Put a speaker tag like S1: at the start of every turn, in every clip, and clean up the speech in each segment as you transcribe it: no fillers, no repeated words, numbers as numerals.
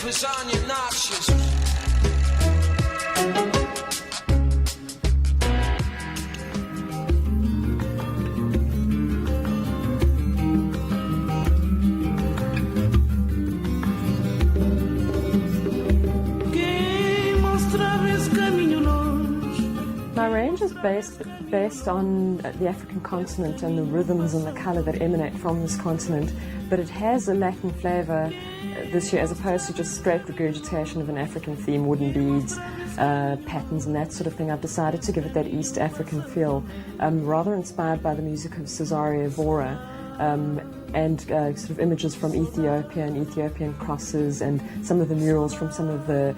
S1: wypyszanie na wsi.
S2: My range is based on the African continent and the rhythms and the colour that emanate from this continent, but it has a Latin flavour this year as opposed to just straight regurgitation of an African theme, wooden beads, patterns and that sort of thing. I've decided to give it that East African feel, rather inspired by the music of Cesario Evora. And sort of images from Ethiopia and Ethiopian crosses and some of the murals from some of the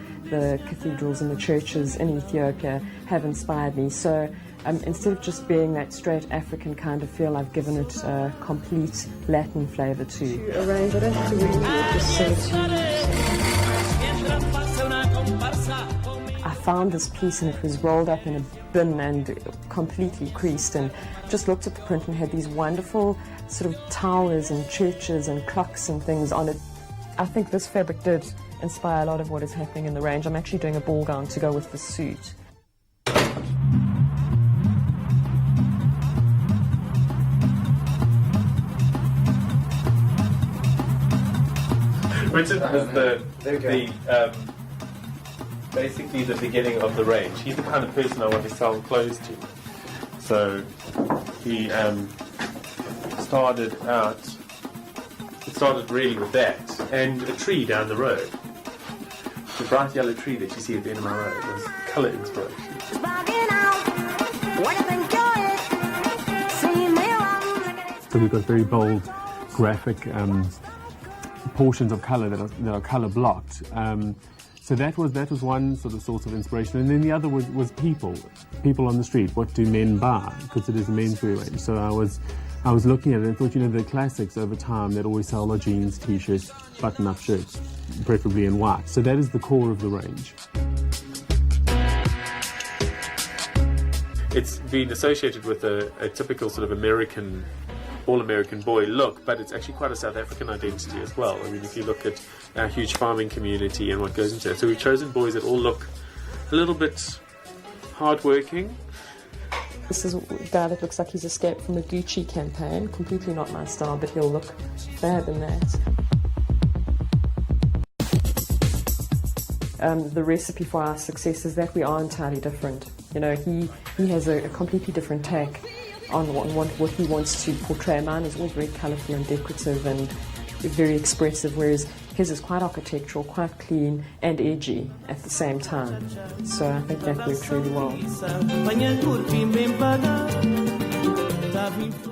S2: cathedrals and the churches in Ethiopia have inspired me. So instead of just being that straight African kind of feel, I've given it a complete Latin flavour too. To arrange, I don't have to really do it, just sing I found this piece and it was rolled up in a bin and completely creased, and just looked at the print and had these wonderful sort of towers and churches and clocks and things on it. I think this fabric did inspire a lot of what is happening in the range. I'm actually doing a ball gown to go with the suit.
S3: Richard was basically the beginning of the range. He's the kind of person I want to sell clothes to. So he started really with that, and a tree down the road. The bright yellow tree that you see at the end of my road was colour inspiration.
S4: So we've got very bold, graphic portions of colour that are colour blocked. So that was one sort of source of inspiration, and then the other was people on the street. What do men buy? Because it is a menswear range. So I was looking at it and thought, the classics over time that always sell are jeans, t-shirts, button-up shirts, preferably in white. So that is the core of the range.
S3: It's been associated with a typical sort of all-American boy look, but it's actually quite a South African identity as well. I mean, if you look at our huge farming community and what goes into it. So we've chosen boys that all look a little bit hard-working.
S2: This is a guy that looks like he's escaped from a Gucci campaign. Completely not my style, but he'll look fab in that. The recipe for our success is that we are entirely different. He has a completely different take on what he wants to portray. Mine is always very colourful and decorative and very expressive, whereas his is quite architectural, quite clean and edgy at the same time. So I think that works really well.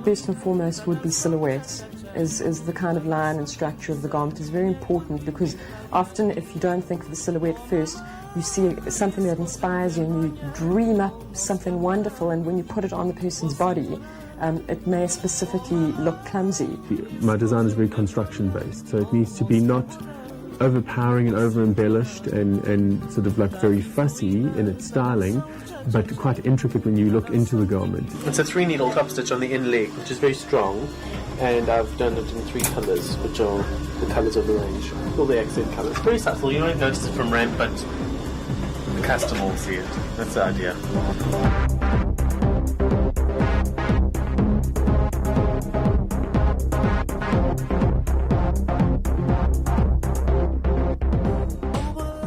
S2: First and foremost would be silhouettes. Is the kind of line and structure of the garment is very important, because often if you don't think of the silhouette first, you see something that inspires you and you dream up something wonderful, and when you put it on the person's body, it may specifically look clumsy.
S4: My design is very construction based, so it needs to be not overpowering and over embellished and sort of like very fussy in its styling, but quite intricate when you look into the garment.
S3: It's a 3-needle top stitch on the in leg, which is very strong, and I've done it in 3 colours, which are the colours of the range, all the accent colours. Very subtle, you won't notice it from ramp, but the customer will see it. That's the idea.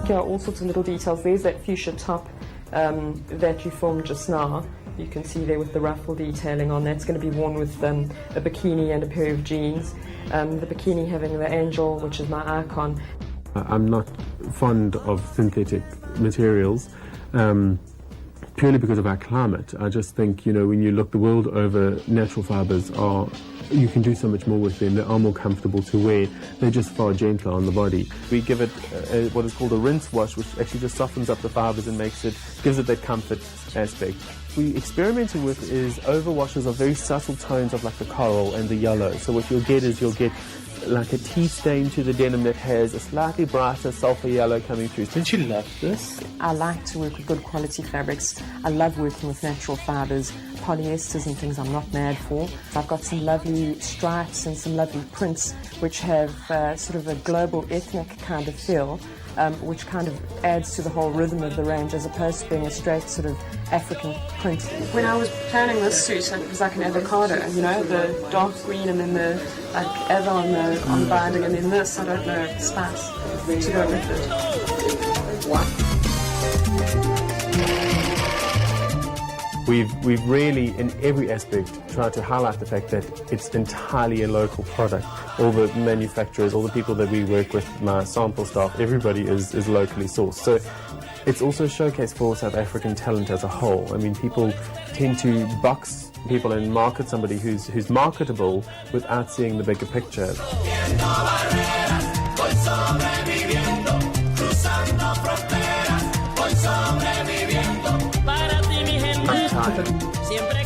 S2: Here are all sorts of little details. There's that fuchsia top that you filmed just now. You can see there with the ruffle detailing on. That's going to be worn with a bikini and a pair of jeans. The bikini having the angel, which is my icon.
S4: I'm not fond of synthetic materials, purely because of our climate. I just think, when you look the world over, natural fibres you can do so much more with them. They are more comfortable to wear. They're just far gentler on the body. We give it what is called a rinse wash, which actually just softens up the fibres and gives it that comfort aspect. We experimented with is overwashes of very subtle tones of like the coral and the yellow. So what you'll get like a tea stain to the denim that has a slightly brighter sulfur yellow coming through. Don't you love this?
S2: I like to work with good quality fabrics. I love working with natural fibres, polyesters and things I'm not mad for. I've got some lovely stripes and some lovely prints which have sort of a global ethnic kind of feel. which kind of adds to the whole rhythm of the range as opposed to being a straight sort of African print. When I was planning this suit, it was like an avocado, you know, the dark green and then the like ava on the binding, and then this, I don't know, spice to go with it.
S4: We've really, in every aspect, tried to highlight the fact that it's entirely a local product. All the manufacturers, all the people that we work with, my sample staff, everybody is locally sourced. So it's also a showcase for South African talent as a whole. I mean, people tend to box people and market somebody who's marketable without seeing the bigger picture.
S1: Siempre